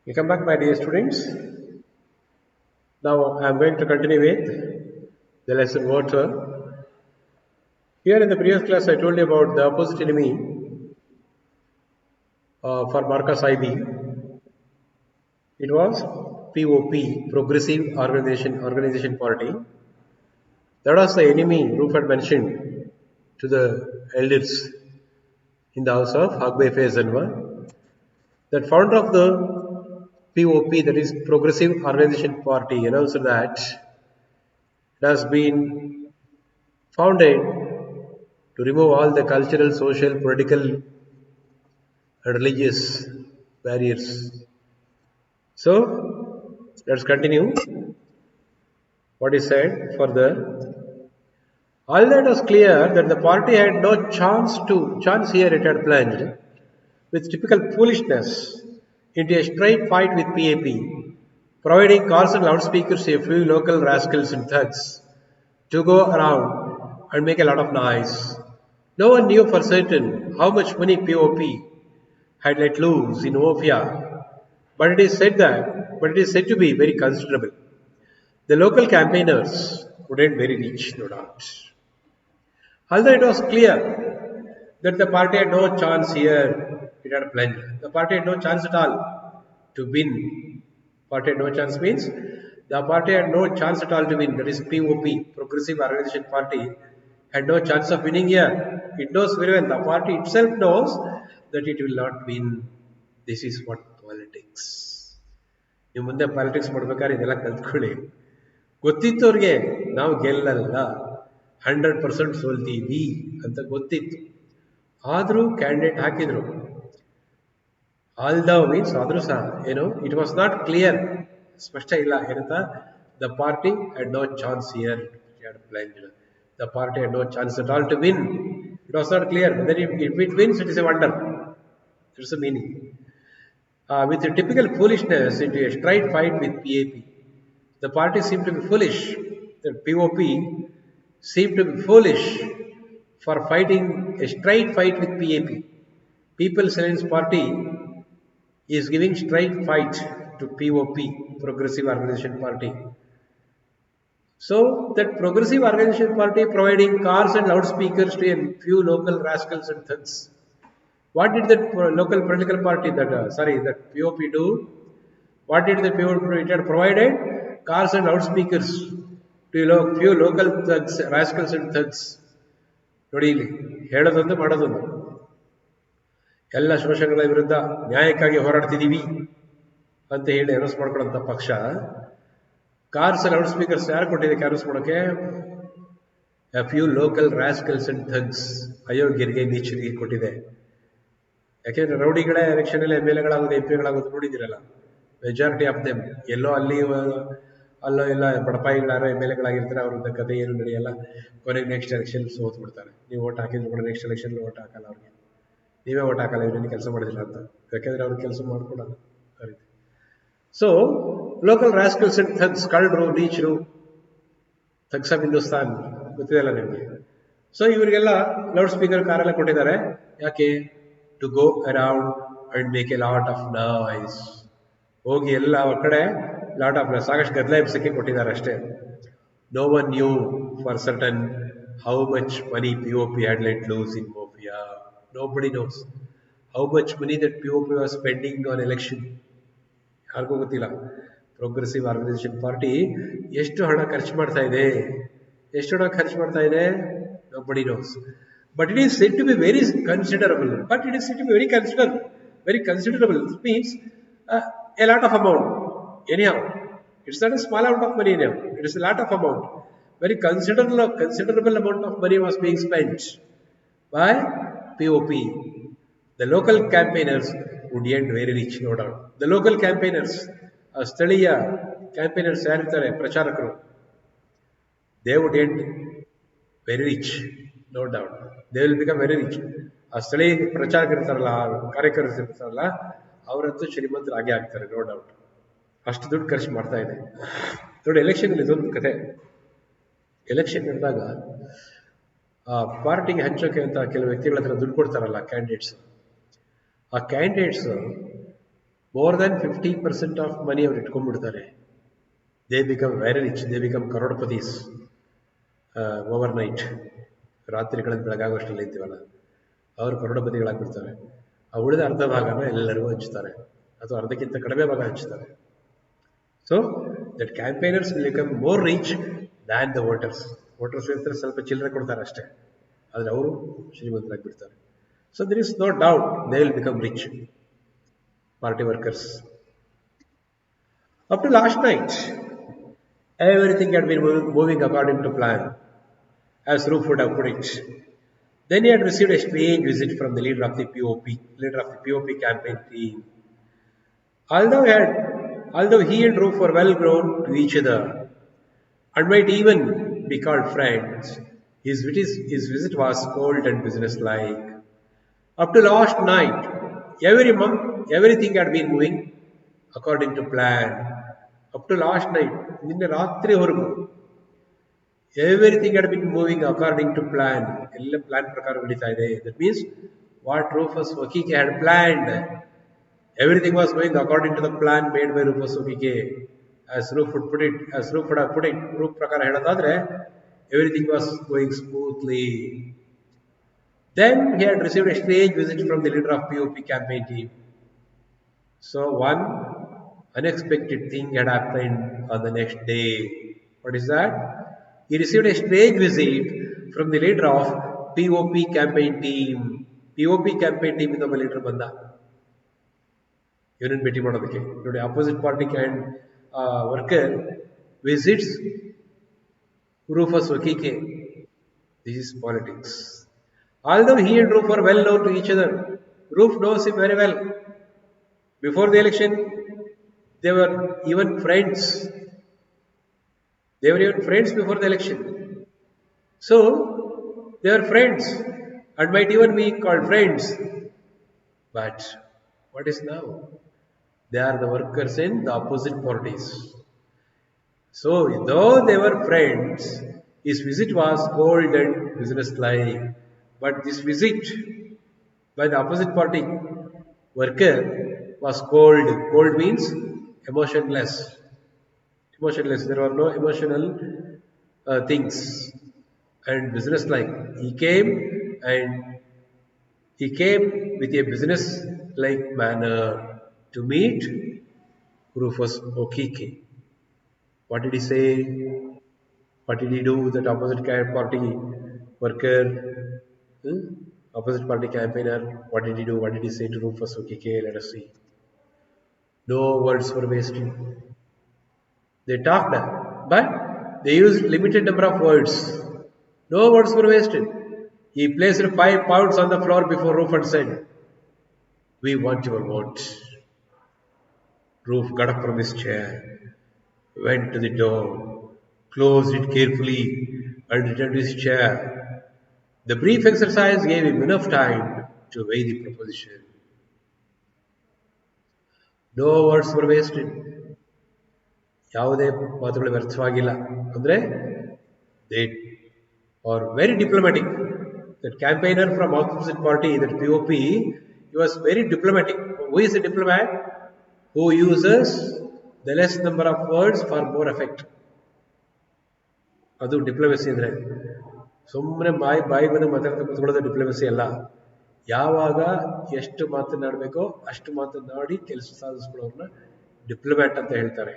Welcome back, my dear students. Now I am going to continue with the lesson water. Here in the previous class, I told you about the opposite enemy for Marcus IB. It was POP, Progressive Organization Party. That was the enemy Roof had mentioned to the elders in the house of Hagbe Fezanwa. That founder of the POP, that is Progressive Organization Party, announced that it has been founded to remove all the cultural, social, political, and religious barriers. So, let's continue what is said further. Although it was clear that the party had no chance here, it had plunged with typical foolishness into a straight fight with PAP, providing cars and loudspeakers to a few local rascals and thugs to go around and make a lot of noise. No one knew for certain how much money POP had let loose in Ofia, but it is said to be very considerable. The local campaigners weren't very rich, no doubt. Although it was clear that the party had no chance here, it had planned. The party had no chance at all to win. Party had no chance means the party had no chance at all to win. That is POP, Progressive Organization Party, had no chance of winning here. It knows very well. The party itself knows that it will not win. This is what politics. ನೀವು ಮುಂದೆ politics ಮಾಡ್ಬೇಕಾದ್ರೆ ಇದೆಲ್ಲ ಕಲ್ತ್ಕೊಳ್ಳಿ. ಗೊತ್ತಿತ್ತು ಅವ್ರಿಗೆ ನಾವು ಗೆಲ್ಲಲ್ಲ, 100% ಸೋಲ್ತೀವಿ ಅಂತ ಗೊತ್ತಿತ್ತು. ಆದರೂ ಕ್ಯಾಂಡಿಡೇಟ್ ಹಾಕಿದ್ರು. ಆಲ್ದೌ ಮೀನ್ಸ್ ಆದರೂ ಸಹ ಏನು, ಇಟ್ ವಾಸ್ ನಾಟ್ ಕ್ಲಿಯರ್, ಸ್ಪಷ್ಟ ಇಲ್ಲ ಏನಂತ. The party had no chance here, the party had no chance at all to win. It was not clear. If it wins, it is a wonder. That's the meaning. With a typical foolishness into a straight fight with PAP. The party seemed to be foolish. The POP seemed to be foolish for fighting a straight fight with PAP. People's Alliance Party is giving straight fight to POP, Progressive Organization Party. So that Progressive Organization Party providing cars and loudspeakers to a few local rascals and thugs. What did that local political party, that POP do? What did the POP do? It had provided cars and loudspeakers to a few local thugs, rascals and thugs. ನೋಡಿ ಇಲ್ಲಿ ಹೇಳೋದೊಂದು ಮಾಡೋದೊಂದು. ಎಲ್ಲ ಶೋಷಣೆಗಳ ವಿರುದ್ಧ ನ್ಯಾಯಕ್ಕಾಗಿ ಹೋರಾಡ್ತಿದ್ದೀವಿ ಅಂತ ಹೇಳಿ announce ಮಾಡ್ಕೊಳ್ಳೋಂಥ ಪಕ್ಷ cars loud speakers ಯಾರು ಕೊಟ್ಟಿದೆ ಅನೌನ್ಸ್ ಮಾಡೋಕ್ಕೆ? A few local rascals and thugs, ಅಯೋಗ್ಯರಿಗೆ ನೀಚರಿಗೆ ಕೊಟ್ಟಿದೆ. ಯಾಕೆಂದ್ರೆ ರೌಡಿಗಳೇ ಎಲೆಕ್ಷನಲ್ಲಿ MLAಗಳಾಗೋದು MP ಗಳಾಗೋದು ನೋಡಿದಿರಲ್ಲ. ಮೆಜಾರಿಟಿ ಆಫ್ ದೆಮ್ ಎಲ್ಲೋ ಅಲ್ಲೋ ಎಲ್ಲ ಬಡಪಾಯಿಗಳಾರೋ MLAಗಳಾಗಿರ್ತಾರೆ. ಅವ್ರದ್ದು ಕಥೆ ಏನು ನಡೆಯಲ್ಲ. ಕೊನೆಗೆ ನೆಕ್ಸ್ಟ್ ಎಲೆಕ್ಷನ್ ಸೋತ್ ಬಿಡ್ತಾರೆ. ನೀವು ಓಟ್ ಹಾಕಿದ್ರು ಕೂಡ ನೆಕ್ಸ್ಟ್ ಎಲೆಕ್ಷನ್ ಓಟ್ ಹಾಕಲ್ಲ ಅವ್ರಿಗೆ. ನೀವೇ ಓಟ್ ಹಾಕಲ್ಲ, ಇವರೇನು ಕೆಲಸ ಮಾಡಿದಿಲ್ಲ ಅಂತ. ಯಾಕೆಂದ್ರೆ ಅವ್ರಿಗೆ ಕೆಲಸ ಮಾಡ್ಕೊಡಲ್ಲ. So local rascals and thugs, ಕಳ್ಳರು, ನೀಚರು, ಥಗ್ಸ್ ಆಫ್ ಹಿಂದೂಸ್ತಾನ್ ಗೊತ್ತಿದೆಯಲ್ಲ ನಿಮಗೆ. ಸೊ ಇವರಿಗೆಲ್ಲ ಲೌಡ್ ಸ್ಪೀಕರ್ ಕಾರೆಲ್ಲ ಕೊಟ್ಟಿದ್ದಾರೆ. ಯಾಕೆ? To go around and make a lot of noise. ಹೋಗಿ ಎಲ್ಲ ಕಡೆ ಲಾಟ್ ಆಫ್ ಸಾಕಷ್ಟು ಗದ್ದಲ ಎಬ್ಸಕ್ಕೆ ಕೊಟ್ಟಿದ್ದಾರೆ ಅಷ್ಟೇ. No one knew for certain how much money POP had let loose in Mafia. Nobody knows how much money that POP was spending on election. ಯಾರಿಗೂ ಗೊತ್ತಿಲ್ಲ. ಪ್ರೋಗ್ರೆಸಿವ್ ಆರ್ಗನೈಸೇಷನ್ ಪಾರ್ಟಿ ಎಷ್ಟು ಹಣ ಖರ್ಚು ಮಾಡ್ತಾ ಇದೆ, nobody knows. But it is said to be very considerable. Very considerable. It means a lot of amount. Anyhow, it's not a small amount of money anyhow. It is a lot of amount. Very considerable amount of money was being spent by POP. The local campaigners would end very rich, no doubt. The local campaigners, ಸ್ಥಳೀಯ campaigners ಯಾರಿರ್ತಾರೆ, ಪ್ರಚಾರಕರು, they would end very rich, no doubt. They will become very rich. ಆ ಸ್ಥಳೀಯ ಪ್ರಚಾರಕರು ಇರ್ತಾರಲ್ಲ, ಕಾರ್ಯಕರ್ತರು ಇರ್ತಾರಲ್ಲ, ಅವರಂತೂ ಶ್ರೀಮಂತರಾಗಿ ಆಗ್ತಾರೆ, ನೋ ಡೌಟ್. ಅಷ್ಟು ದುಡ್ಡು ಖರ್ಚು ಮಾಡ್ತಾ ಇದೆ. ನೋಡಿ, ಎಲೆಕ್ಷನ್ ಇದೊಂದು ಕತೆ. ಎಲೆಕ್ಷನ್ ನಡೆದಾಗ ಆ ಪಾರ್ಟಿಗೆ ಹಂಚೋಕೆ ಅಂತ ಕೆಲವು ವ್ಯಕ್ತಿಗಳ ಹತ್ರ ದುಡ್ಡು ಕೊಡ್ತಾರಲ್ಲ ಕ್ಯಾಂಡಿಡೇಟ್ಸ್. ಆ candidates more than 50% of money ಅವರು ಇಟ್ಕೊಂಡ್ಬಿಡ್ತಾರೆ. They become very rich, they become crorepatis overnight. ರಾತ್ರಿಗಳಲ್ಲಿ ಬೆಳಗಾಗೋಷ್ಟರಲ್ಲಿ ಇರ್ತೀವಲ್ಲ, ಅವರು ಕರೋಡಪತಿಗಳಾಗ್ಬಿಡ್ತಾರೆ. ಆ ಉಳಿದ ಅರ್ಧ ಭಾಗನ ಎಲ್ಲರಿಗೂ ಹಂಚ್ತಾರೆ, ಅಥವಾ ಅರ್ಧಕ್ಕಿಂತ ಕಡಿಮೆ ಭಾಗ ಹಂಚ್ತಾರೆ. So that campaigners will become more rich than the voters. Voters ಇರ್ತಾರೆ, ಸ್ವಲ್ಪ ಚಿಲ್ಲರೆ ಕೊಡ್ತಾರೆ ಅಷ್ಟೇ, ಆದರೆ ಅವರು ಶ್ರೀಮಂತರಾಗ್ಬಿಡ್ತಾರೆ. So there is no doubt they will become rich, party workers. Up to last night, everything had been moving according to plan, as Roof would have put it. Then he had received a strange visit from the leader of the POP campaign team. Although he and Roof were well known to each other and might even be called friends, his visit was cold and businesslike. Up to last night, every month, everything had been moving according to plan. Up to last night, ನಿನ್ನೆ ರಾತ್ರಿವರೆಗೂ everything had been moving according to plan. ಎಲ್ಲ plan ಪ್ರಕಾರ ನಡೀತಾ ಇದೆ. That means what Rufus Wakike had planned, everything was going according to the plan made by Rufus Wakike. As Roof would have put it, Roof ಪ್ರಕಾರ ಹೇಳೋದಾದ್ರೆ everything was going smoothly. Then he had received a strange visit from the leader of POP campaign team. So one unexpected thing had happened on the next day. What is that? He received a strange visit from the leader of POP campaign team. POP campaign team ಇಂದ ಒಬ್ಬ leader ಬಂದ ಇವನನ್ನು ಭೇಟಿ ಮಾಡೋದಕ್ಕೆ. ನೋಡಿ, opposite party worker visits Rufus Wakike. This is politics. Although he and Roof are well known to each other, Roof knows him very well. Before the election, they were even friends. Before the election. So, they were friends and might even be called friends. But what is now? They are the workers in the opposite parties. So, though they were friends, his visit was cold and businesslike. But this visit by the opposite party worker was cold. Cold means emotionless. There were no emotional things. And business-like. He came with a business-like manner to meet Rufus Wakike. What did he say? What did he do? That opposite party worker, opposite party campaigner, what did he do? What did he say to Rufus Wakike? Let us see. No words were wasted. They talked, but they used limited number of words. No words were wasted. He placed 5 pounds on the floor before Roof and said, "We want your vote." Roof got up from his chair, went to the door, closed it carefully, and returned to his chair. The brief exercise gave him enough time to weigh the proposition. No words were wasted. ಯಾವುದೇ ಮಾತುಗಳು ವ್ಯರ್ಥವಾಗಿಲ್ಲ. ಅಂದರೆ they are very diplomatic. That campaigner from opposite party, that POP, he was very diplomatic. Who is a diplomat? Who uses the less number of words for more effect. ಅದು diplomacy ಅಂದರೆ ಸುಮ್ಮನೆ ಬಾಯಿ ಬಂದು ಮಾತಾಡ್ತಾ ಕೂತ್ಕೊಳ್ಳೋದು diplomacy ಅಲ್ಲ. ಯಾವಾಗ ಎಷ್ಟು ಮಾತನಾಡಬೇಕೋ ಅಷ್ಟು ಮಾತನಾಡಿ ಕೆಲಸ ಸಾಧಿಸ್ಕೊಳ್ಳೋರನ್ನ ಡಿಪ್ಲೊಮ್ಯಾಟ್ ಅಂತ ಹೇಳ್ತಾರೆ.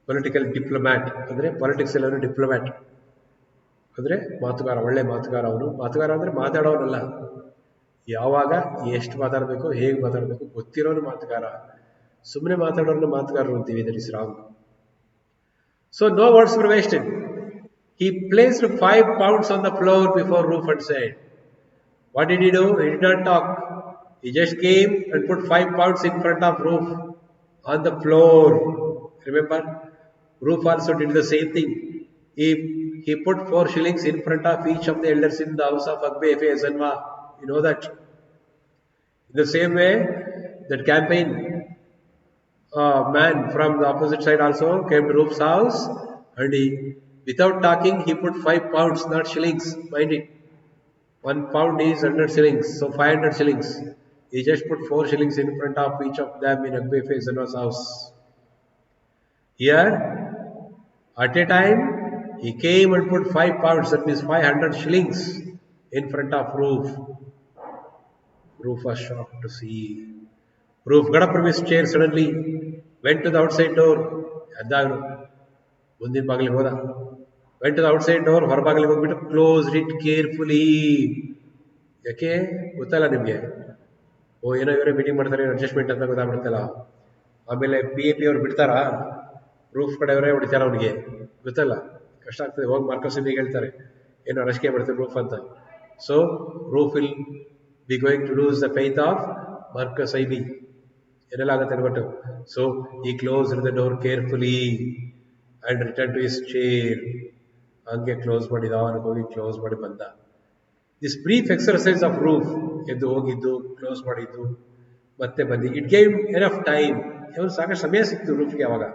ಪೊಲಿಟಿಕಲ್ ಡಿಪ್ಲೊಮ್ಯಾಟ್ ಅಂದರೆ ಪಾಲಿಟಿಕ್ಸ್ ಎಲ್ಲರೂ ಡಿಪ್ಲೊಮ್ಯಾಟ್ ಅಂದರೆ ಮಾತುಗಾರ, ಒಳ್ಳೆ ಮಾತುಗಾರ. ಅವನು ಮಾತುಗಾರ ಅಂದರೆ ಮಾತಾಡೋನಲ್ಲ, ಯಾವಾಗ ಎಷ್ಟು ಮಾತಾಡಬೇಕು, ಹೇಗೆ ಮಾತಾಡಬೇಕು ಗೊತ್ತಿರೋನು ಮಾತುಗಾರ. ಸುಮ್ಮನೆ ಮಾತಾಡೋರನ್ನ ಮಾತುಗಾರರು ಅಂತೀವಿ. That is wrong. So no words were wasted. He placed 5 pounds on the floor before Roof and said, what did he do? He did not talk. He just came and put 5 pounds in front of Roof on the floor. Remember, Roof also did the same thing. He put 4 shillings in front of each of the elders in the house of Agbe F.A. Zanwa. You know that. In the same way, that campaign man from the opposite side also came to Roof's house, and without talking, he put 5 pounds, not shillings, mind it. 1 pound is 100 shillings, so 500 shillings. He just put 4 shillings in front of each of them in Akbe Faisal's house. Here, at a time, he came and put 5 pounds, that means 500 shillings, in front of Roof. Roof was shocked to see. Roof got up from his chair suddenly, went to the outside door. ಮುಂದಿನ ಬಾಗಿಲಿಗೆ ಹೋದ. Went to the outside door, ಹೊರಬಾಗಿಲಿಗೆ ಹೋಗ್ಬಿಟ್ಟು closed it carefully. ಯಾಕೆ ಗೊತ್ತಲ್ಲ ನಿಮಗೆ? ಓ ಏನೋ ಇವರೇ meeting ಮಾಡ್ತಾರೆ, ಅಡ್ಜಸ್ಟ್ಮೆಂಟ್ ಅಂತ ಗೊತ್ತಾಗ್ಬಿಡುತ್ತಲ್ಲ. ಆಮೇಲೆ PAP ಅವ್ರು ಬಿಡ್ತಾರಾ? ರೂಫ್ ಕಡೆಯವರೇ ಹೊಡಿತಾರ ಅವನಿಗೆ, ಗೊತ್ತಲ್ಲ, ಕಷ್ಟ ಆಗ್ತದೆ. ಹೋಗಿ ಮಾರ್ಕಸ್ ಈಗ ಹೇಳ್ತಾರೆ ಏನೋ ರಸಿಕೆ ಮಾಡ್ತಾರೆ ರೂಫ್ ಅಂತ. So Roof will be going to lose the faith of Marcus Ibe, ಏನೆಲ್ಲ ಆಗುತ್ತೆ ಬಟ್. ಸೊ ಈ close the door carefully and return to his chair. ಹಂಗೆ ಕ್ಲೋಸ್ ಮಾಡಿದ, ಅವನಿಗೆ ಹೋಗಿ ಕ್ಲೋಸ್ ಮಾಡಿ ಬಂದ. This brief exercise of Roof, ಎದ್ದು ಹೋಗಿದ್ದು, ಕ್ಲೋಸ್ ಮಾಡಿದ್ದು, ಮತ್ತೆ ಬಂದು, ಇಟ್ ಗೇವ್ ಎನಫ್ ಟೈಮ್. ಅವನು ಸಾಕಷ್ಟು ಸಮಯ ಸಿಕ್ತು ರೂಫ್ಗೆ ಅವಾಗ.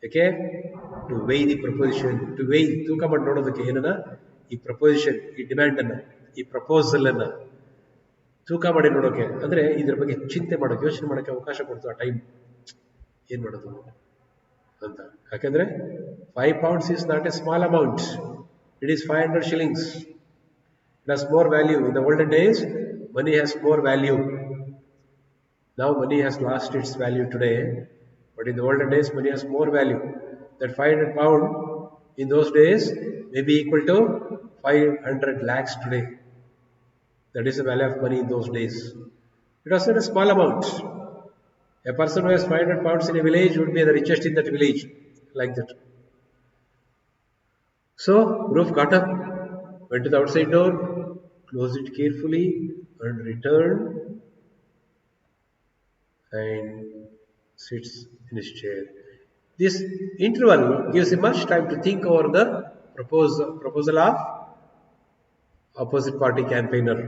ಯಾಕೆ? To weigh the proposition, to weigh, ತೂಕ ಮಾಡಿ ನೋಡೋದಕ್ಕೆ ಏನನ್ನ, ಈ ಪ್ರಪೋಸಿಷನ್, ಈ ಡಿಮ್ಯಾಂಡ್ ಅನ್ನ, ಈ ಪ್ರಪೋಸಲ್ ಅನ್ನ ತೂಕ ಮಾಡಿ ನೋಡೋಕೆ, ಅಂದ್ರೆ ಇದ್ರ ಬಗ್ಗೆ ಚಿಂತೆ ಮಾಡೋಕೆ, ಯೋಚನೆ ಮಾಡೋಕೆ ಅವಕಾಶ ಕೊಡ್ತು ಆ ಟೈಮ್. ಏನ್ ಮಾಡೋದು ಅಂತ. ಯಾಕಂದ್ರೆ 5 pounds is not a small amount. It is 500 shillings. It has more value. In the olden days, money has more value. Now money has lost its value today, but in the olden days, money has more value. That 500 pound in those days may be equal to 500 lakhs today. That is the value of money in those days. It was not a small amount. A person who has 500 pounds in a village would be the richest in that village, like that. So, Roof got up, went to the outside door, closed it carefully, and returned and sits in his chair. This interval gives him much time to think over the proposal of opposite party campaigner.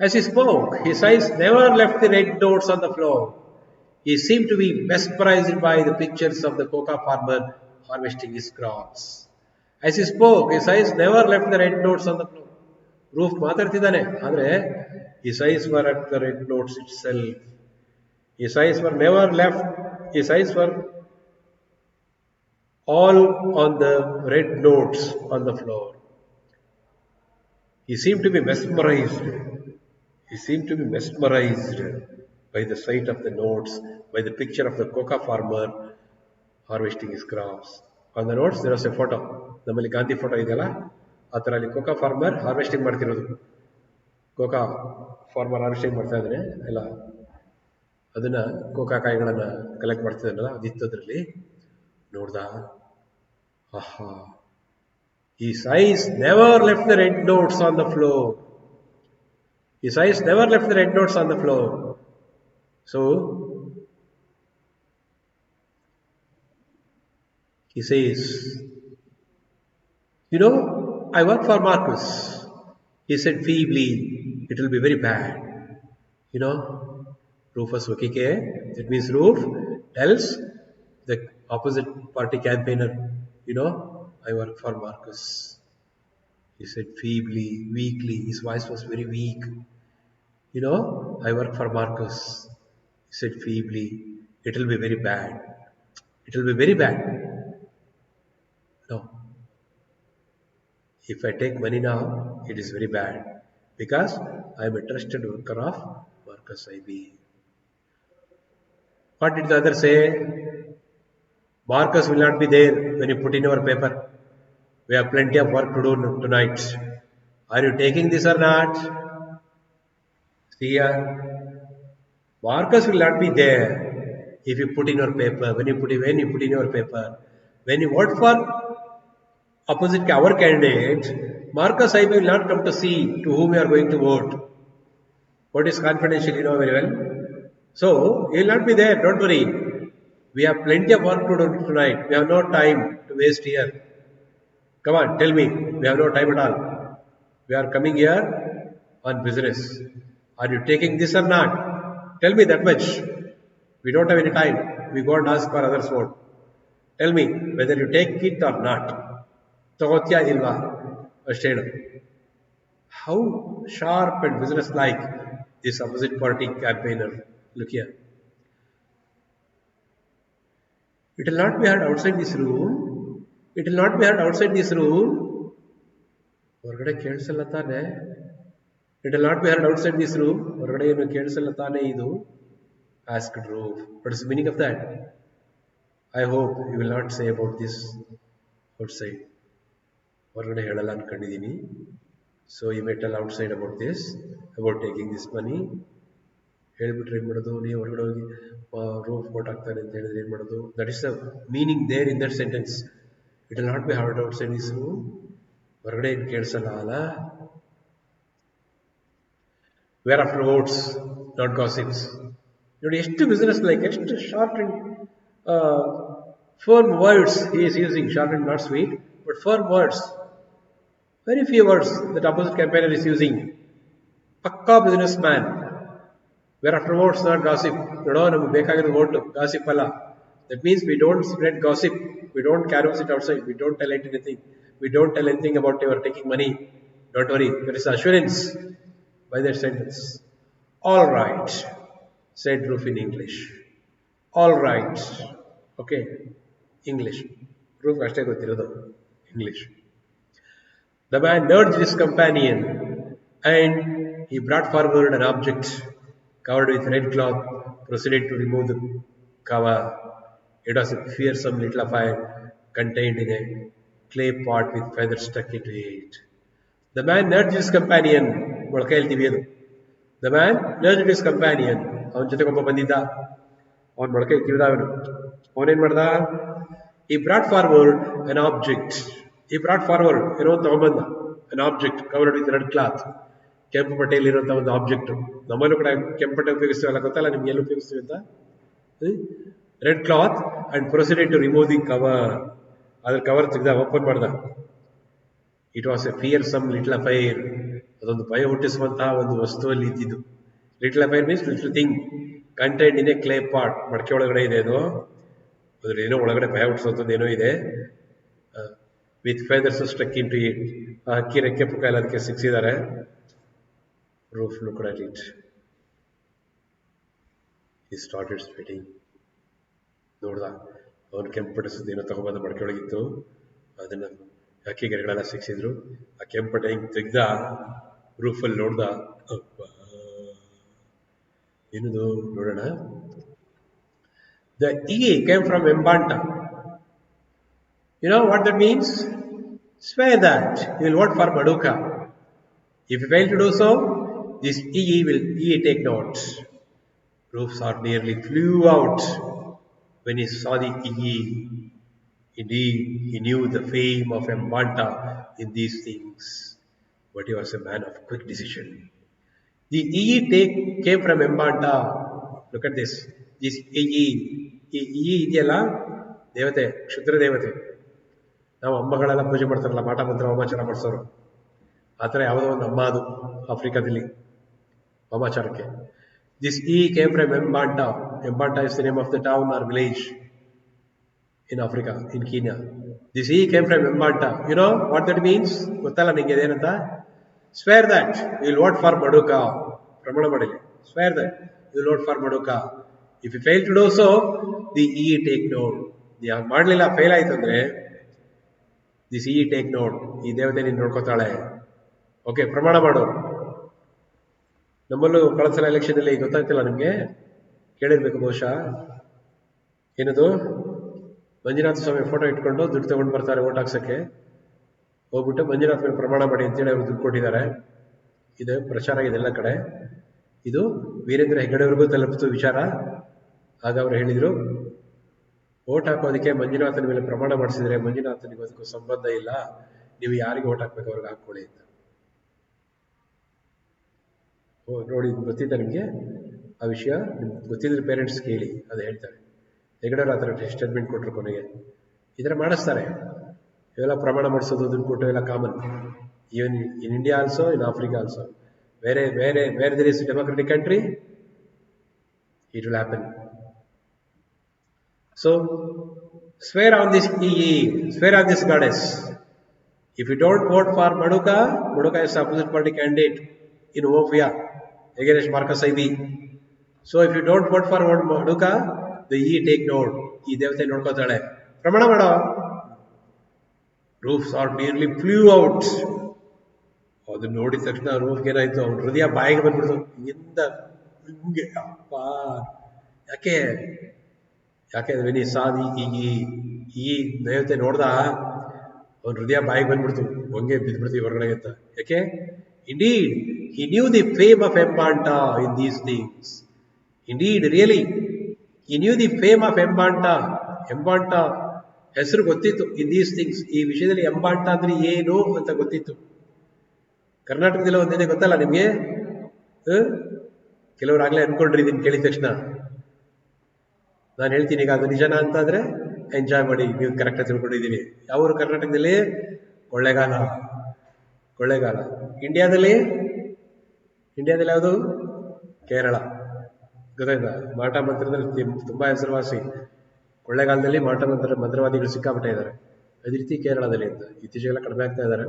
As he spoke, his eyes never left the red notes on the floor. He seemed to be mesmerized by the pictures of the coca farmer harvesting his crops. As he spoke, his eyes never left the red notes on the floor. Roof ಮಾತಾಡ್ತಿದ್ದಾನೆ, ಆದರೆ his eyes were at the red notes itself. His eyes were never left, his eyes were all on the red notes on the floor. He seemed to be mesmerized. He seemed to be mesmerized by the sight of the notes, by the picture of the coca farmer harvesting his crops. On the notes, there was a photo. ನಮ್ಮಲ್ಲಿ Gandhi photo ಇದೆಯಲ್ಲ, ಆ ಥರ ಅಲ್ಲಿ Coca farmer harvesting ಮಾಡ್ತಿರೋದು. Coca farmer harvesting ಮಾಡ್ತಾ ಇದ್ದಾನೆ ಎಲ್ಲ, ಅದನ್ನ ಕೋಕಾ ಕಾಯಿಗಳನ್ನ ಕಲೆಕ್ಟ್ ಮಾಡ್ತಿದ್ದಾನಲ್ಲ, ಅದಿತ್ತು ಅದರಲ್ಲಿ. ನೋಡ್ದ, ಆಹಾ, his eyes never left the red notes on the floor. His eyes never left the red notes on the floor. So, he says, you know, I work for Marcus. He said feebly, it will be very bad. You know, Rufus Wakike, that means Roof tells the opposite party campaigner, you know, I work for Marcus. He said feebly, weakly, his voice was very weak. You know, I work for Marcus. He said feebly, it will be very bad. It will be very bad. No. If I take money now, it is very bad, because I am a trusted worker of Marcus IB. What did the other say? Marcus will not be there when you put in your paper. We have plenty of work to do tonight. Are you taking this or not? See here, Marcus will not be there if you put in your paper. When you put in your paper, when you vote for opposite our candidate, Marcus I will not come to see to whom we are going to vote. Vote is confidential, you know very well. So he will not be there. Don't worry. We have plenty of work to do tonight. We have no time to waste here. Come on, tell me. We have no time at all. We are coming here on business. Are you taking this or not? Tell me that much. We don't have any time. We go and ask for others' vote. Tell me whether you take it or not. ತಗೋತ್ಯಾ ಇಲ್ವಾ ಅಷ್ಟೇ ಹೇಳು. How sharp and business-like this opposite party campaigner. Look here. It will not be heard outside this room. It will not be heard outside this room. ಹೊರಗಡೆ ಕೇಳಿಸಲ್ಲ ತಾನೆ. It will not be heard outside this room. ಹೊರಗಡೆ ಏನು ಕೇಳಿಸಲ್ಲ ತಾನೆ ಇದು. Asked Roof. What is the meaning of that? I hope you will not say about this outside. ಹೊರಗಡೆ ಹೇಳಲ್ಲ ಅನ್ಕೊಂಡಿದ್ದೀನಿ. So you may tell outside about this, about taking this money. ಹೇಳ್ಬಿಟ್ರೆ ಏನು ಮಾಡೋದು, ನೀವು ಹೊರಗಡೆ ಹೋಗಿ ರೂಫ್ ವೋಟ್ ಹಾಕ್ತಾರೆ ಅಂತ ಹೇಳಿದ್ರೆ ಏನು ಮಾಡೋದು. That is the meaning there in that sentence. It will not be heard outside this room. ಹೊರಗಡೆ ಏನು ಕೇಳಿಸಲ್ಲ ಅಲ್ಲ. We're after votes not gossips. ನೋಡಿ ಎಷ್ಟು ಬಿಸ್ನೆಸ್ ಲೈಕ್, ಎಷ್ಟು short and firm words he is using. Short and not sweet, but firm words. Very few words that opposite campaigner is using. Pakka businessman. Where after votes, not gossip. No, ನಮಗೆ ಬೇಕಾಗಿರೋ vote, gossip ಅಲ್ಲ. That means we don't spread gossip. We don't canvass it outside. We don't tell anything. We don't tell anything about your taking money. Don't worry. There is assurance by that sentence. All right, said Roof in English. All right. Okay. English. Roof ಅಷ್ಟೇ ಗೊತ್ತಿರೋದು English. The man nudged his companion and he brought forward an object covered with red cloth, proceeded to remove the cover. It was a fearsome little affair contained in a clay pot with feathers stuck into it. The man nudged his companion. The man nudged his companion. ಅವನ ಜೊತೆಗೆ ಒಬ್ಬ ಬಂದಿದ್ದ. ಅವನ ಮೊಳಕೆ ಕಿವಿದ ಅವನು. ಅವನೇನ್ ಮಾಡ್ದ? He brought forward an object. He brought forward ಏನೋ ತಗೊಂಬಂದ. An object covered with red cloth. ಕೆಂಪು ಬಟ್ಟೆಯಲ್ಲಿ ಇರುವಂತ ಒಂದು ಆಬ್ಜೆಕ್ಟ್. ನಮ್ಮಲ್ಲೂ ಕೂಡ ಕೆಂಪು ಬಟ್ಟೆ ಉಪಯೋಗಿಸ್ತೀವಲ್ಲ, ಗೊತ್ತಲ್ಲ ನಿಮ್ಗೆ ಎಲ್ಲಿ ಉಪಯೋಗಿಸ್ತೀವಿ ಅಂತ. Red cloth and proceeded to remove the cover. ಅದ್ರ ಕವರ್ ತೆಗೆದ, ಓಪನ್ ಮಾಡ್ದ. It was a fearsome little affair. ಅದೊಂದು ಭಯ ಹುಟ್ಟಿಸುವಂತಹ ಒಂದು ವಸ್ತುವಲ್ಲಿ ಇದ್ದಿದ್ದು. Little affair means little thing contained in a clay pot. ಮಡಕೆ ಒಳಗಡೆ ಇದೆ ಅದು. ಅದ್ರ ಏನೋ ಒಳಗಡೆ ಭಯ ಹುಟ್ಟಿಸುವಂಥದ್ದು ಏನೋ ಇದೆ. With feathers stuck into it. ಆ ಹಕ್ಕಿ ರೆಕ್ಕೆ ಪುಕ್ಕ ಎಲ್ಲ ಅದಕ್ಕೆ ಸಿಕ್ಸಿದ್ದಾರೆ. Roof looked at it. He started sweating. ನೋಡ್ದ, ಅವನು ಕೆಂಪು ಪಟ್ಟಿಸಿದ್ದು ಏನೋ ತಗೊಂಬಂದ ಮಡಕೆ ಒಳಗಿತ್ತು. ಅದನ್ನ ಹಕ್ಕಿ ಗೆರೆಗಳೆಲ್ಲ ಸಿಕ್ಸಿದ್ರು. ಆ ಕೆಂಪು ಪಟ್ಟೆ ಹಿಂಗೆ ತೆಗ್ದ. ರೂಫಲ್ಲಿ ನೋಡ್ದ, ಏನದು ನೋಡೋಣ. The E came from Mbanta. You know what that means? Swear that you will vote for Maduka. If you fail to do so, this EE will take note. Roof's heart nearly flew out when he saw the EE. Indeed, he knew the fame of Mbanta in these things, but he was a man of quick decision. The EE came from Mbanta. Look at this. This EE ಇದೆಯಲ್ಲ, ದೇವತೆ, ಕ್ಷುದ್ರ ದೇವತೆ. ನಾವು ಅಮ್ಮಗಳೆಲ್ಲ ಪೂಜೆ ಮಾಡ್ತಾರಲ್ಲ, ಮಾಟ ಮಂತ್ರ ವಾಮಾಚಾರ ಮಾಡಿಸೋರು. ಆ ಥರ ಯಾವುದೋ ಒಂದು ಅಮ್ಮ ಅದು ಆಫ್ರಿಕಾದಲ್ಲಿ ವಾಮಾಚಾರಕ್ಕೆ. This E came from Mbanta. Mbanta is the name of the town or village in Africa, in Kenya. This E came from Mbanta. You know what that means? ಗೊತ್ತಲ್ಲ ನಿಂಗೆ ಏನಂತ? Swear that you will vote for Maduka. ಪ್ರಮಾಣ ಮಾಡಿಲಿ. Swear that you will vote for Maduka. If you fail to do so, the E take note. ಮಾಡಲಿಲ್ಲ, fail ಆಯ್ತು ಅಂದ್ರೆ this E take note. ಈ ದೇವತೆ ನೀನು ನೋಡ್ಕೋತಾಳೆ. ಓಕೆ, ಪ್ರಮಾಣ ಮಾಡು. ನಮ್ಮಲ್ಲೂ ಕಳೆದ ಸಲ ಎಲೆಕ್ಷನ್ ಅಲ್ಲಿ ಗೊತ್ತಾಗ್ತಿಲ್ಲ ನಿಮ್ಗೆ, ಕೇಳಿರ್ಬೇಕು ಬಹುಶಃ. ಏನದು, ಮಂಜುನಾಥ ಸ್ವಾಮಿ ಫೋಟೋ ಇಟ್ಕೊಂಡು ದುಡ್ಡು ತಗೊಂಡು ಬರ್ತಾರೆ ಓಟ್ ಹಾಕ್ಸಕ್ಕೆ. ಹೋಗ್ಬಿಟ್ಟು ಮಂಜುನಾಥ ಮೇಲೆ ಪ್ರಮಾಣ ಮಾಡಿ ಅಂತೇಳಿ ಅವ್ರು ದುಡ್ಡು ಕೊಟ್ಟಿದ್ದಾರೆ. ಇದು ಪ್ರಚಾರ ಆಗಿದೆ ಎಲ್ಲ ಕಡೆ. ಇದು ವೀರೇಂದ್ರ ಹೆಗ್ಗಡೆಯವ್ರಿಗೂ ತಲುಪಿತು ವಿಚಾರ. ಆಗ ಅವರು ಹೇಳಿದ್ರು, ಓಟ್ ಹಾಕೋದಕ್ಕೆ ಮಂಜುನಾಥನ ಮೇಲೆ ಪ್ರಮಾಣ ಮಾಡಿಸಿದ್ರೆ ಮಂಜುನಾಥನಿಗೂ ಅದಕ್ಕೂ ಸಂಬಂಧ ಇಲ್ಲ, ನೀವು ಯಾರಿಗೆ ಓಟ್ ಹಾಕ್ಬೇಕು ಅವ್ರಿಗೆ ಹಾಕೊಳ್ಳಿ ಅಂತ. ನೋಡಿ, ಗೊತ್ತಿದ್ದ ನಿಮಗೆ ಆ ವಿಷಯ? ನಿಮ್ಗೆ ಗೊತ್ತಿದ್ರೆ ಪೇರೆಂಟ್ಸ್ ಕೇಳಿ, ಅದು ಹೇಳ್ತಾರೆ. ಹೆಗ್ಗಡೆಯವ್ರು ಆ ಥರ ಸ್ಟೇಟ್ಮೆಂಟ್ ಕೊಟ್ಟರು ಕೊನೆಗೆ. ಈ ಥರ ಮಾಡಿಸ್ತಾರೆ, ಇವೆಲ್ಲ ಪ್ರಮಾಣ ಮಾಡಿಸೋದು, ದುಡ್ಡು ಕೊಟ್ಟು ಎಲ್ಲ common. Even in India also, in Africa also. ಬೇರೆ there is a democratic country, it will happen. So, swear on this EE, swear on this goddess. If you don't vote for Maduka is opposite party candidate in Ovia against Marcus Ibi. So if you don't vote for Maduka, the E take note. E devate nodkotale. Pramana mado. Roofs are nearly flew out. ಅದು ನೋಡಿದ ತಕ್ಷಣ ರೂಫ್ಗೆ ಏನಾಯ್ತು ಅವ್ನ ಹೃದಯ ಬಾಯಿಗೆ ಬಂದ್ಬಿಡ್ತು ಇಂದ ಹಿಂಗೆ ಅಪ್ಪ ಯಾಕೆ ವೆನಿ ಸಾದಿ ಈ ದೇವತೆ ನೋಡ್ದ ಅವನ ಹೃದಯ ಬಾಯಿಗೆ ಬಂದ್ಬಿಡ್ತು ಹಂಗೆ ಬಿದ್ಬಿಡ್ತೀವಿ ಹೊರಗಡೆ ಅಂತ ಯಾಕೆ indeed he knew the fame of Mbanta in these things indeed really he knew the fame of Mbanta ಹೆಸರು ಗೊತ್ತಿತ್ತು ಇನ್ ದೀಸ್ ಥಿಂಗ್ಸ್ ಈ ವಿಷಯದಲ್ಲಿ ಎಂಬಾಂಟ ಅಂದ್ರೆ ಏನು ಅಂತ ಗೊತ್ತಿತ್ತು ಕರ್ನಾಟಕದಲ್ಲಿ ಒಂದೇನೆ ಗೊತ್ತಲ್ಲ ನಿಮ್ಗೆ ಕೆಲವರು ಆಗ್ಲೇ ಅನ್ಕೊಂಡ್ರಿ ಇದನ್ನ ಕೇಳಿದ ತಕ್ಷಣ ನಾನು ಹೇಳ್ತೀನಿ ಈಗ ಅದು ನಿಜನಾ ಅಂತ ಆದ್ರೆ ಎಂಜಾಯ್ ಮಾಡಿ ನೀವು ಕರೆಕ್ಟಾಗಿ ತಿಳ್ಕೊಂಡಿದ್ದೀವಿ ಯಾವ ಕರ್ನಾಟಕದಲ್ಲಿ ಕೊಳ್ಳೇಗಾಲ ಇಂಡಿಯಾದಲ್ಲಿ ಯಾವುದು ಕೇರಳ ಗೊತ್ತಾಯ್ತಾ ಮಾಟ ಮಂತ್ರದಲ್ಲಿ ತುಂಬಾ ಹೆಸರುವಾಸಿ ಕೊಳ್ಳೇಗಾಲದಲ್ಲಿ ಮಾಟ ಮಂತ್ರವಾದಿಗಳು ಸಿಕ್ಕಾಬಿಟ್ಟೆ ಇದ್ದಾರೆ ಅದೇ ರೀತಿ ಕೇರಳದಲ್ಲಿ ಅಂತ ಇತ್ತೀಚೆಗೆಲ್ಲ ಕಡಿಮೆ ಆಗ್ತಾ ಇದ್ದಾರೆ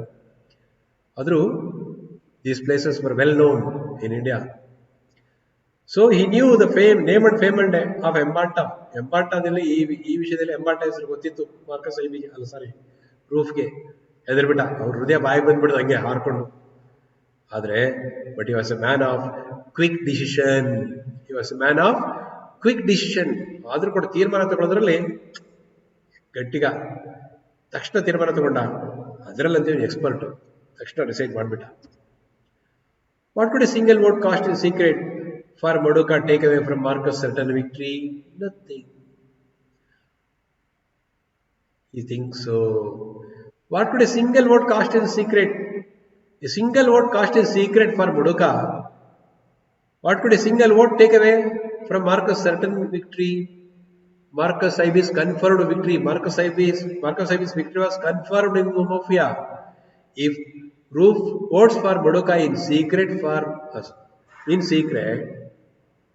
ಆದರೂ these places were well known in India so he knew the fame name and fame and of ಎಂಬಾಂಟಾದಲ್ಲಿ ಈ ವಿಷಯದಲ್ಲಿ ಎಂಬಾಂಟ ಹೆಸರು ಗೊತ್ತಿತ್ತು ಮಾರ್ಕಸ್ ಐಬಿಗೆ ಅಲ್ಲ ಸಾರಿ ರೂಫ್ಗೆ ಹೆದರ್ಬಿಟ್ಟ ಅವ್ರ ಹೃದಯ ಬಾಯಿ ಬಂದ್ಬಿಡ್ದು ಹಂಗೆ ಹಾರ್ಕೊಂಡು ಆದ್ರೆ but he was a man of quick decision ಆದ್ರೂ ಕೂಡ ತೀರ್ಮಾನ ತಗೊಳ್ಳೋದ್ರಲ್ಲಿ ಗಟ್ಟಿಗ ತಕ್ಷಣ ತೀರ್ಮಾನ ತಗೊಂಡ ಅದರಲ್ಲಂತೀವಿ ಎಕ್ಸ್ಪರ್ಟ್ ತಕ್ಷಣ ಡಿಸೈಡ್ ಮಾಡಿಬಿಟ್ಟ what could a single vote cast in secret for Maduka take away from Marcus certain victory? Nothing. You think so? What could a single vote cost in secret? A single vote cost in secret for Maduka. What could a single vote take away from Marcus certain victory? Marcus Iby's confirmed victory. Marcus Iby's victory was confirmed in Umofia. If Roof votes for Maduka in secret,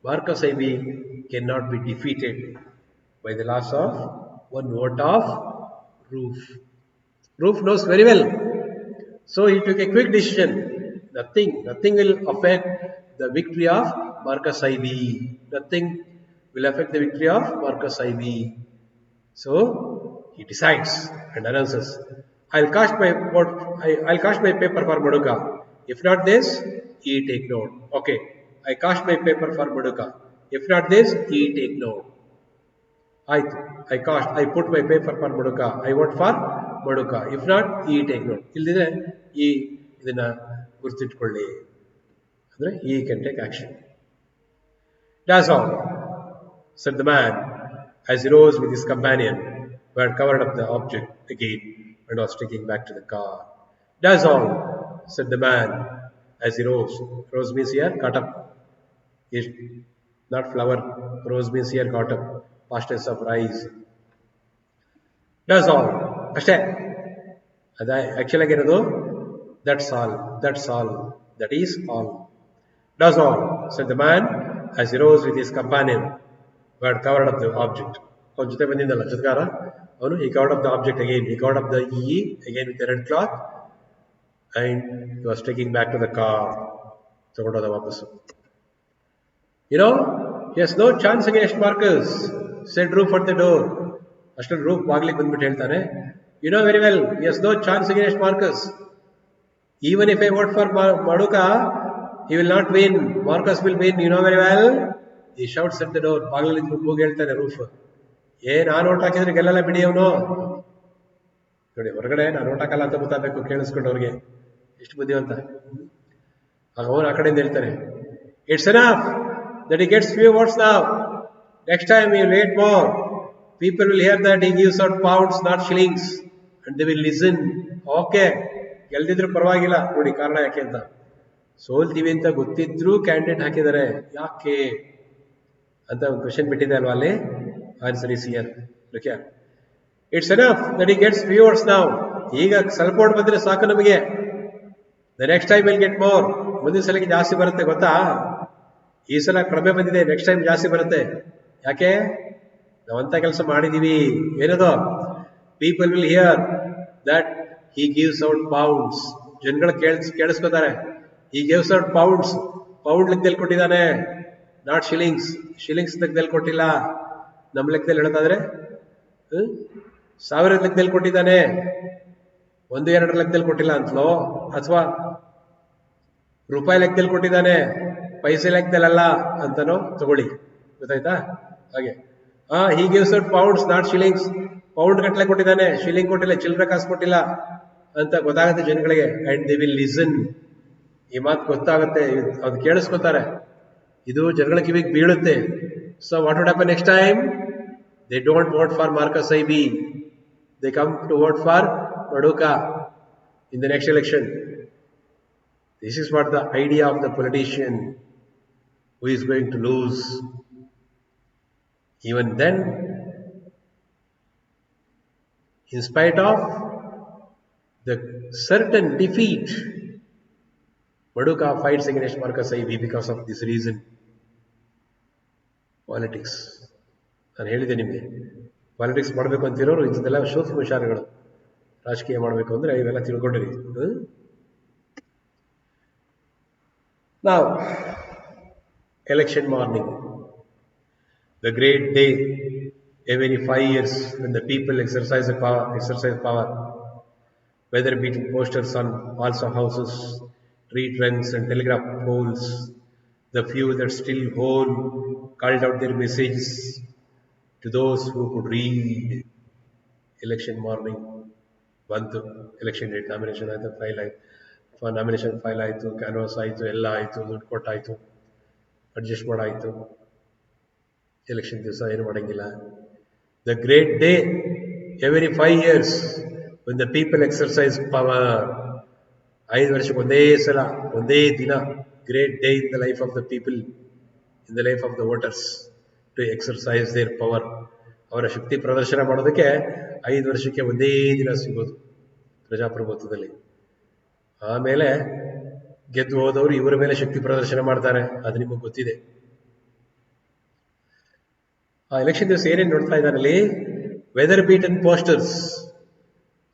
Marcus Iby cannot be defeated by the loss of one vote of Roof. Roof knows very well. So he took a quick decision. Nothing will affect the victory of Marcus Iby. Nothing will affect the victory of Marcus Iby. So he decides and announces, I'll cast my paper for Maduka. If not this, he take note. Okay. I cast my paper for Maduka. If not this, he take note. I put my paper for Maduka. I vote for Maduka. If not, he take note. Illidre idana gurtitkolli. Andre he can take action. That's all, said the man as he rose with his companion, who had covered up the object again and was taking back to the car. That's all, said the man as he rose. Rose means here got up. Is not flower. Rose means here got up. Past tense of rise. That's all. Ashte. Actually ಏನದು that's all. That is all. That's all, said the man as he rose with his companion, who had covered up the object. ಅವನ ಜೊತೆ ಬಂದಿದ್ದಲ್ಲ ಜೊತೆಗಾರ ಅವನು he covered up the object again. He covered up the again with the red cloth and he was taking back to the car. ತಗೊಂಡೋದ ವಾಪಸ್ಸು. You know, he has no chance against Marcus, said Roof at the door. Ashton Roof bagli bandbittu heltane, you know very well, he has no chance against Marcus. Even if I vote for Maduka, he will not win. Marcus will win, you know very well. He shouts at the door. Bagli hogi heltane Roof. ನಾನು vote ಹಾಕಿದ್ರೆ ಗೆಲ್ಲಲ್ಲ ಬಿಡಿ ಅವನು ನೋಡಿ ಹೊರಗಡೆ ನಾನು vote ಹಾಕಲ್ಲ ಅಂತ ಗೊತ್ತಾಗಬೇಕು ಕೇಳಿಸ್ಕೊಂಡವ್ರಿಗೆ ಎಷ್ಟು ಬುದ್ಧಿವಂತ ಆಗ ಅವನು ಆ ಕಡೆಯಿಂದ ಹೇಳ್ತಾನೆ it's enough that he gets few votes now. Next time he will wait more. People will hear that he gives out pounds, not shillings, and they will listen. Okay, ಗೆಲ್ದಿದ್ರು ಪರವಾಗಿಲ್ಲ ನೋಡಿ ಕಾರಣ ಯಾಕೆ ಅಂತ ಸೋಲ್ತೀವಿ ಅಂತ ಗೊತ್ತಿದ್ರು ಕ್ಯಾಂಡಿಡೇಟ್ ಹಾಕಿದ್ದಾರೆ ಯಾಕೆ ಅಂತ ಒಂದು ಕ್ವೆಶ್ಚನ್ ಬಿಟ್ಟಿದೆ ಅಲ್ವಾ ಅಲ್ಲಿ answer is here. Okay, it's enough that he gets few votes now. ಈಗ ಸ್ವಲ್ಪ ಓಟ್ ಬಂದ್ರೆ ಸಾಕು ನಮಗೆ. The next time we'll get more. ಮುಂದಿನ ಸಲಕ್ಕೆ ಜಾಸ್ತಿ ಬರುತ್ತೆ ಗೊತ್ತಾ. ಈ ಸಲ ಕಡಿಮೆ ಬಂದಿದೆ, ನೆಕ್ಸ್ಟ್ ಟೈಮ್ ಜಾಸ್ತಿ ಬರುತ್ತೆ. ಯಾಕೆ ನಾವಂತ ಕೆಲಸ ಮಾಡಿದೀವಿ. ಏನದು? People will hear that he gives out pounds. ಜನಗಳು ಕೇಳಿಸ್ಕೊತಾರೆ. he gives out pounds. Pound ಲೆಕ್ಕದಲ್ಲಿ ಕೊಟ್ಟಿದ್ದಾನೆ, ನಾಟ್ ಶಿಲಿಂಗ್ಸ್. ಶಿಲಿಂಗ್ಸ್ ಲೆಕ್ಕದಲ್ಲಿ ಕೊಟ್ಟಿಲ್ಲ. ನಮ್ಮ ಲೆಕ್ಕದಲ್ಲಿ ಹೇಳೋದಾದ್ರೆ ಸಾವಿರದ ಲೆಕ್ಕದಲ್ಲಿ ಕೊಟ್ಟಿದ್ದಾನೆ, 1-2 ಲೆಕ್ಕದಲ್ಲಿ ಕೊಟ್ಟಿಲ್ಲ ಅಂತಲೋ, ಅಥವಾ ರೂಪಾಯಿ ಲೆಕ್ಕದಲ್ಲಿ ಕೊಟ್ಟಿದ್ದಾನೆ, ಪೈಸೆ ಲೆಕ್ಕದಲ್ಲ ಅಂತನೋ ತಗೊಳ್ಳಿ. ಗೊತ್ತಾಯ್ತಾ? ಹಾಗೆ he gives out pounds not shillings. Pound ಗಟ್ಟಲೆ ಕೊಟ್ಟಿದ್ದಾನೆ, ಶಿಲಿಂಗ್ ಕೊಟ್ಟಿಲ್ಲ, ಚಿಲ್ಲರೆ ಕಾಸು ಕೊಟ್ಟಿಲ್ಲ ಅಂತ ಗೊತ್ತಾಗುತ್ತೆ ಜನಗಳಿಗೆ. And they will listen. ಈ ಮಾತು ಗೊತ್ತಾಗುತ್ತೆ, ಅದು ಕೇಳಿಸ್ಕೊತಾರೆ, ಇದು ಜನಗಳ ಕಿವಿಗೆ ಬೀಳುತ್ತೆ. So what would happen next time? They don't vote for Marcus Ibe. They come to vote for Maduka in the next election. This is what the idea of the politician who is going to lose. Even then, in spite of the certain defeat, Maduka fights against Marcus Ibi because of this reason. Politics. ನಾನು ಹೇಳಿದೆ ನಿಮಗೆ, politics ಮಾಡಬೇಕು ಅಂತಿರೋರು ಇಂಥದ್ದೆಲ್ಲ ಸೂಕ್ಷ್ಮ ವಿಚಾರಗಳು. ರಾಜಕೀಯ ಮಾಡಬೇಕು ಅಂದರೆ ಇವೆಲ್ಲ ತಿಳ್ಕೊಂಡಿರಿ. Now, election morning, the great day, every 5 years when the people exercise power, whether beating posters on walls of houses, tree trunks and telegraph poles, the few that still hold called out their messages to those who could read. Election morning ಬಂತು, election date, nomination ಆಯಿತು, nomination file ಆಯಿತು, canvas ಆಯಿತು, ಎಲ್ಲ ಆಯಿತು, ದುಡ್ಡು ಕೊಟ್ಟಾಯಿತು, adjust ಮಾಡಾಯಿತು. Election ದಿವಸ ಏನು ಮಾಡೋಂಗಿಲ್ಲ. The great day every 5 years when the people exercise power. 5 ವರ್ಷಕ್ಕೆ ಒಂದೇ ಸಲ, ಒಂದೇ ದಿನ, great day in the life of the people, in the life of the voters, to exercise their power. ಅವರ ಶಕ್ತಿ ಪ್ರದರ್ಶನ ಮಾಡೋದಕ್ಕೆ 5 ವರ್ಷಕ್ಕೆ ಒಂದೇ ದಿನ ಸಿಗೋದು ಪ್ರಜಾಪ್ರಭುತ್ವದಲ್ಲಿ. ಆಮೇಲೆ ಗೆದ್ದು ಹೋದವರು ಇವರ ಮೇಲೆ ಶಕ್ತಿ ಪ್ರದರ್ಶನ ಮಾಡ್ತಾರೆ, ಅದು ನಿಮಗೆ ಗೊತ್ತಿದೆ. ಆ ಎಲೆಕ್ಷನ್ ದಿವಸ ಏನೇನು ನೋಡ್ತಾ ಇದ್ದಾನಲ್ಲಿ, ವೆದರ್ ಬೀಟನ್ ಪೋಸ್ಟರ್ಸ್,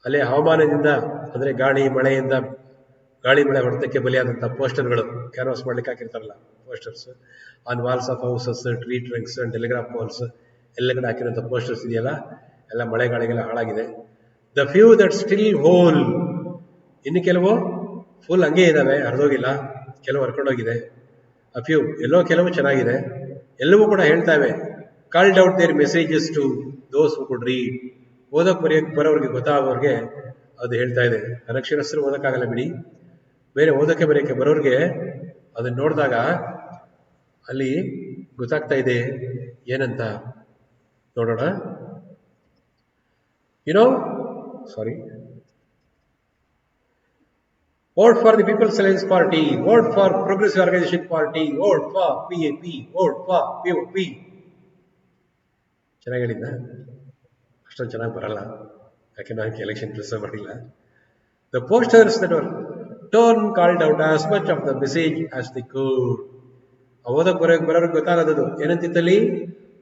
ಅಲ್ಲೇ ಹವಾಮಾನದಿಂದ ಅಂದರೆ ಗಾಳಿ ಮಳೆ ಹೊಡೆತಕ್ಕೆ ಬಲಿಯಾದಂಥ ಪೋಸ್ಟರ್ಗಳು, ಕ್ಯಾನ್ವಾಸ್ ಮಾಡ್ಲಿಕ್ಕೆ ಹಾಕಿರ್ತಾರಲ್ಲ posters, on walls of houses, tree trunks and telegraph poles, ಎಲ್ಲ ಕಡೆ ಹಾಕಿರೋಂಥ ಪೋಸ್ಟರ್ಸ್ ಇದೆಯಲ್ಲ, ಎಲ್ಲ ಮಳೆಗಾಳಿಗೆಲ್ಲ ಹಾಳಾಗಿದೆ. The few that still whole, ಇನ್ನು ಕೆಲವು ಫುಲ್ ಹಂಗೆ ಇದ್ದಾವೆ, ಹರಿದೋಗಿಲ್ಲ, ಕೆಲವು ಹರ್ಕೊಂಡೋಗಿದೆ. ಅ ಫ್ಯೂ, ಎಲ್ಲೋ ಕೆಲವು ಚೆನ್ನಾಗಿದೆ, ಎಲ್ಲವೂ ಕೂಡ ಹೇಳ್ತಾವೆ. Called out their messages to those who could read. ಓದೋಕೆ ಬರೋರಿಗೆ, ಗೊತ್ತಾಗೋರಿಗೆ ಅದು ಹೇಳ್ತಾ ಇದೆ. ಅನಕ್ಷರಸ್ಥರು ಓದೋಕ್ಕಾಗಲ್ಲ ಬಿಡಿ, ಬೇರೆ ಓದೋಕೆ ಬರೆಯೋಕ್ಕೆ ಬರೋರಿಗೆ ಅದನ್ನ ನೋಡಿದಾಗ ಅಲ್ಲಿ ಗೊತ್ತಾಗ್ತಾ ಇದೆ ಏನಂತ ನೋಡೋಣ. Vote for the People's Alliance Party, vote for Progressive Organization Party, vote for PAP, vote for POP. ಚೆನ್ನಾಗಿ ಹೇಳಿದ್ದ? ಅಷ್ಟೊಂದು ಚೆನ್ನಾಗಿ ಬರಲ್ಲ, ಯಾಕೆ ನಾನು ಎಲೆಕ್ಷನ್ ಕೆಲಸ ಮಾಡಿಲ್ಲ. The posters that were torn called out as much of the message as they could. ಓದಕ್ಕೆ ಬರೋರಿಗೆ ಗೊತ್ತಾಗೋದು ಏನಂತಿತ್ತಲ್ಲಿ,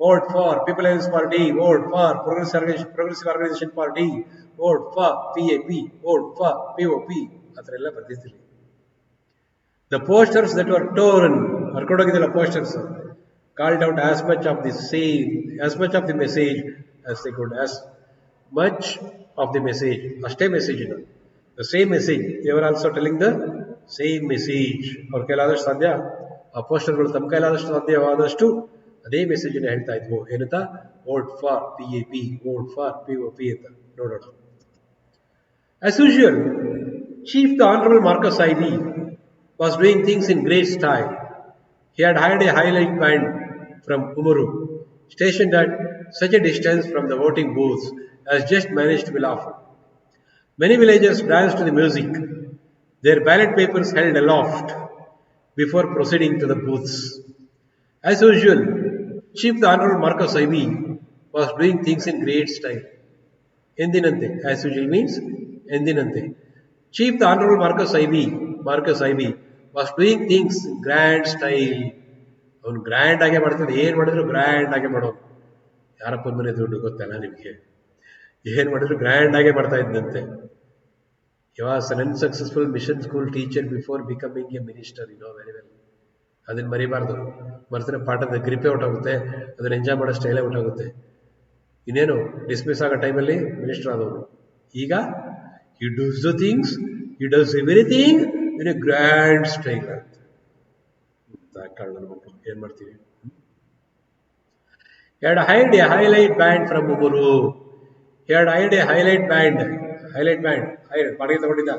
vote for People's Alliance Party, vote for Progressive Organization Party, vote for PAP, vote for POP, ಆ ಥರ ಎಲ್ಲ ಬರ್ತಿದ್ದಿಲ್ಲ. The posters that were torn, ಹರ್ಕೊಂಡೋಗಿದ್ದಿಲ್ಲ posters, called out as much of the message as they could, as much of the message, ಅಷ್ಟೇ message ಇದು, the same message, they were also telling the same message. ಅವ್ರ ಕೈಲಾದಷ್ಟು ಸಾಧ್ಯ, ಆ ಪೋಸ್ಟರ್ಗಳು ತಮ್ಮ ಕೈಲಾದಷ್ಟು ಸಾಧ್ಯವಾದಷ್ಟು ಅದೇ ಮೆಸೇಜನ್ನು ಹೇಳ್ತಾ ಇದ್ವು. ಏನಂತ? Vote for PAP, vote for POP ಅಂತ. ನೋಡೋಣ. As usual, Chief the Honorable Marcus Ibi was doing things in great style. He had hired a highlight band from Umuru, stationed at such a distance from the voting booths as just managed to be laughed. Many villagers danced to the music, their ballot papers held aloft before proceeding to the booths. As usual, Chief the Honorable Marcus Ibi was doing things in great style. Endinante. As usual means endinante. Chief the Honorable Marcus Ibi was doing things in grand style. ಅವನು grand ಆಗೇ ಮಾಡ್ತಾನೆ, ಏನು ಮಾಡಿದ್ರು grand ಆಗೇ ಮಾಡೋನು. ಯಾರಪ್ಪನ ಮನೆ ದುಡ್ಡು ಗೊತ್ತಲ್ಲ ನಿಮಗೆ, ಏನು ಮಾಡಿದ್ರು ಗ್ರ್ಯಾಂಡ್ ಆಗೇ ಮಾಡ್ತಾ ಇದ್ದಂತೆ. He was an unsuccessful mission school teacher before becoming a minister, you know very well. ಅದನ್ನು ಮರಿಬಾರ್ದು. ಮರೆತರೆ ಪಾಠದ ಗ್ರಿಪೇ ಹೊಟ್ಟೋಗುತ್ತೆ, ಅದನ್ನು ಎಂಜಾಯ್ ಮಾಡೋ ಸ್ಟೈಲೇ ಹೊಟ್ಟೋಗುತ್ತೆ. ಇನ್ನೇನು ಡಿಸ್ಮಿಸ್ ಆಗೋ ಟೈಮಲ್ಲಿ ಮಿನಿಸ್ಟರ್ ಆದವರು. ಈಗ he does the things, he does everything in a grand style. ಏನ್ ಮಾಡ್ತೀವಿ? He had hired a highlight band from Uburu. He had hired a highlight band. ಬಾಡಿಗೆ ತಗೊಂಡಿದ್ದ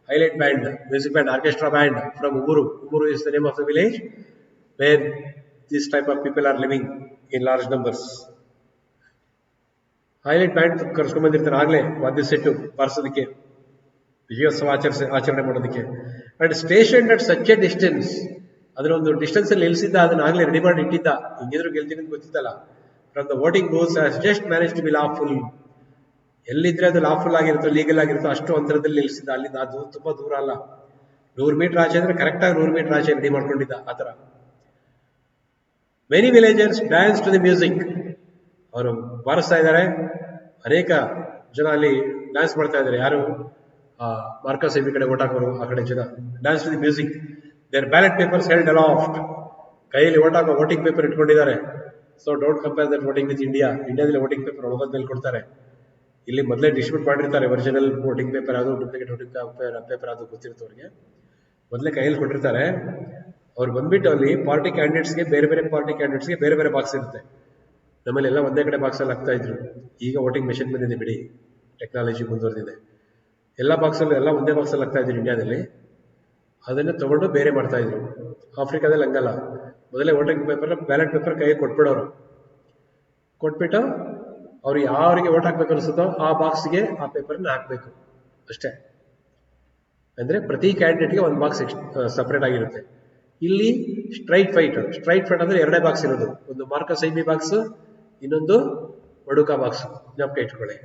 highlight band, music band, orchestra band from Uburu. Uburu is the name of the village where this type of people are living in large numbers. Highlight band ಕರ್ಸ್ಕೊಂಡ್ ಬಂದಿರ್ತಾರೆ ಆಗಲೇ ವಾದ್ಯ set ಬಾರಿಸೋದಕ್ಕೆ, ವಿಜಯೋತ್ಸವ ಆಚರಣೆ ಮಾಡೋದಕ್ಕೆ. And station at such A distance, ಅದನ್ನ ಒಂದು distance ಅಲ್ಲಿ ನಿಲ್ಸಿದ್ದ, ಅದನ್ನ ಆಗ್ಲೇ ರೆಡಿ ಮಾಡಿ ಇಟ್ಟಿದ್ದ. ಹಿಂಗಿದ್ರು ಗೆಲ್ತೀನಿ ಅಂತ ಗೊತ್ತಿತ್ತಲ್ಲ. From the voting booths has just manage to be lawful. ಎಲ್ಲಿದ್ರೆ ಅದು ಲಾಫುಲ್ ಆಗಿರುತ್ತೋ, ಲೀಗಲ್ ಆಗಿರುತ್ತೋ ಅಷ್ಟು ಅಂತರದಲ್ಲಿ ನಿಲ್ಸಿದ್ದ. ಅಲ್ಲಿಂದ ಅದು ತುಂಬಾ ದೂರ ಅಲ್ಲ, 100 ಮೀಟರ್ ಆಚೆ ಅಂದ್ರೆ ಕರೆಕ್ಟ್ ಆಗಿ 100 ಮೀಟರ್ ಆಚೆ ರೆಡಿ ಮಾಡ್ಕೊಂಡಿದ್ದ. ಆತರ many villagers dance to the music. ಅವರು ಬಾರಿಸ್ತಾ ಇದ್ದಾರೆ, ಅನೇಕ ಜನ ಅಲ್ಲಿ ಡ್ಯಾನ್ಸ್ ಮಾಡ್ತಾ ಇದ್ದಾರೆ. ಯಾರು? ಮಾರ್ಕಸ್ ಈ ಕಡೆ ಓಟ್ ಹಾಕೋರು, ಆ ಕಡೆ ಜನ dance to the music. Their ballot papers held aloft. ಕೈಯಲ್ಲಿ ವೋಟಿಂಗ್ ಪೇಪರ್ ಇಟ್ಕೊಂಡಿದ್ದಾರೆ. So don't compare that voting with India. ಇಂಡಿಯಾದಲ್ಲಿ ವೋಟಿಂಗ್ ಪೇಪರ್ ಒಳಗೋದ ಮೇಲೆ ಕೊಡ್ತಾರೆ, ಇಲ್ಲಿ ಮೊದಲೇ ಡಿಸ್ಟ್ರಿಬ್ಯೂಟ್ ಮಾಡಿರ್ತಾರೆ. ಒರಿಜಿನಲ್ ವೋಟಿಂಗ್ ಪೇಪರ್ ಯಾವುದು, ಡೂಪ್ಲಿಕೇಟ್ ವೋಟಿಂಗ್ ಪೇಪರ್ ಯಾವುದು ಗೊತ್ತಿರ್ತವ್ರಿಗೆ ಮೊದಲೇ ಕೈಯಲ್ಲಿ ಕೊಟ್ಟಿರ್ತಾರೆ. ಅವ್ರು ಬಂದ್ಬಿಟ್ಟು ಅಲ್ಲಿ ಪಾರ್ಟಿ ಕ್ಯಾಂಡಿಡೇಟ್ಸ್ಗೆ, ಬೇರೆ ಬೇರೆ ಪಾರ್ಟಿ ಕ್ಯಾಂಡಿಡೇಟ್ಸ್ಗೆ ಬೇರೆ ಬೇರೆ ಬಾಕ್ಸ್ ಇರುತ್ತೆ. ನಮ್ಮಲ್ಲಿ ಎಲ್ಲ ಒಂದೇ ಕಡೆ ಬಾಕ್ಸಲ್ಲಿ ಹಾಕ್ತಾ ಇದ್ರು. ಈಗ ವೋಟಿಂಗ್ ಮೆಷಿನ್ ಬಂದಿದೆ ಬಿಡಿ, ಟೆಕ್ನಾಲಜಿ ಮುಂದುವರೆದಿದೆ. ಎಲ್ಲ ಬಾಕ್ಸಲ್ಲಿ ಎಲ್ಲ ಒಂದೇ ಬಾಕ್ಸಲ್ಲಿ ಹಾಕ್ತಾ ಇದ್ರು ಇಂಡಿಯಾದಲ್ಲಿ. ಅದನ್ನು ತಗೊಂಡು ಬೇರೆ ಮಾಡ್ತಾ ಇದ್ರು. ಆಫ್ರಿಕಾದಲ್ಲಿ ಹಂಗಲ್ಲ, ಮೊದಲೇ ವೋಟಿಂಗ್ ಪೇಪರ್, ಬ್ಯಾಲೆಟ್ ಪೇಪರ್ ಕೈಗೆ ಕೊಟ್ಬಿಡೋರು. ಕೊಟ್ಬಿಟ್ಟು ಅವ್ರು ಯಾರಿಗೆ ವೋಟ್ ಹಾಕ್ಬೇಕು ಅನಿಸುತ್ತೋ ಆ ಬಾಕ್ಸ್ಗೆ ಆ ಪೇಪರ್ನ ಹಾಕಬೇಕು ಅಷ್ಟೇ. ಅಂದ್ರೆ ಪ್ರತಿ ಕ್ಯಾಂಡಿಡೇಟ್ಗೆ ಒಂದು ಬಾಕ್ಸ್ ಸಪ್ರೇಟ್ ಆಗಿರುತ್ತೆ. ಇಲ್ಲಿ ಸ್ಟ್ರೈಟ್ ಫೈಟ್ ಅಂದ್ರೆ ಎರಡೇ ಬಾಕ್ಸ್ ಇರೋದು. ಒಂದು ಮಾರ್ಕಸ್ ಐಬಿ ಬಾಕ್ಸ್, ಇನ್ನೊಂದು ವಡುಕಾ ಬಾಕ್ಸ್. ಜ್ಞಾಪಕ ಇಟ್ಕೊಳ್ಳಿ.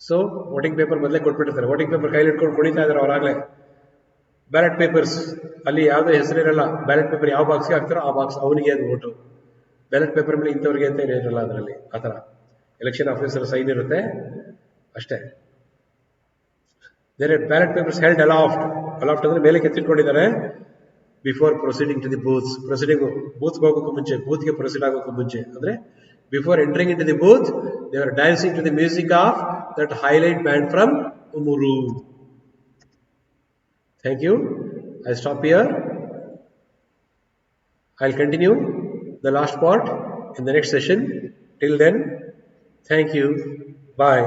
ಸೊ ವೋಟಿಂಗ್ ಪೇಪರ್ ಮೊದಲೇ ಕೊಟ್ಬಿಟ್ಟಿರ್ತಾರೆ. ವೋಟಿಂಗ್ ಪೇಪರ್ ಕೈಲಿ ಇಟ್ಕೊಂಡು ಕುಣಿತಾ ಇದ್ದಾರೆ ಅವರಾಗಲೇ. ಬ್ಯಾಲೆಟ್ ಪೇಪರ್ಸ್ ಅಲ್ಲಿ ಯಾವುದೇ ಹೆಸರಿರಲ್ಲ. ಬ್ಯಾಲೆಟ್ ಪೇಪರ್ ಯಾವ ಬಾಕ್ಸ್ಗೆ ಹಾಕ್ತಾರೋ ಆ ಬಾಕ್ಸ್ ಅವನಿಗೆ ಅದು ವೋಟು. ಬ್ಯಾಲೆಟ್ ಪೇಪರ್ ಮೇಲೆ ಇಂಥವ್ರಿಗೆ ಅಂತ ಏನಿರಲ್ಲ ಅದರಲ್ಲಿ. ಆ ಥರ ಎಲೆಕ್ಷನ್ ಆಫೀಸರ್ ಸೈನ್ ಇರುತ್ತೆ ಅಷ್ಟೇ. ಬೇರೆ ಬ್ಯಾಲೆಟ್ ಪೇಪರ್ಸ್ ಹೆಲ್ಡ್ ಅಲಾಫ್ಟ್ ಅಂದ್ರೆ ಮೇಲೆ ಕೆತ್ತಿಟ್ಕೊಂಡಿದ್ದಾರೆ. Before proceeding to the booths. ಬೂತ್ಗೆ ಹೋಗೋಕ್ಕೂ ಮುಂಚೆ, ಬೂತ್ಗೆ ಪ್ರೊಸೀಡ್ ಆಗೋಕ್ಕೂ ಮುಂಚೆ, ಅಂದ್ರೆ before entering in to the booth they are dancing to the music of that highlight band from Umuru. Thank you. I stop here. I'll continue the last part in the next session. Till then, thank you. Bye.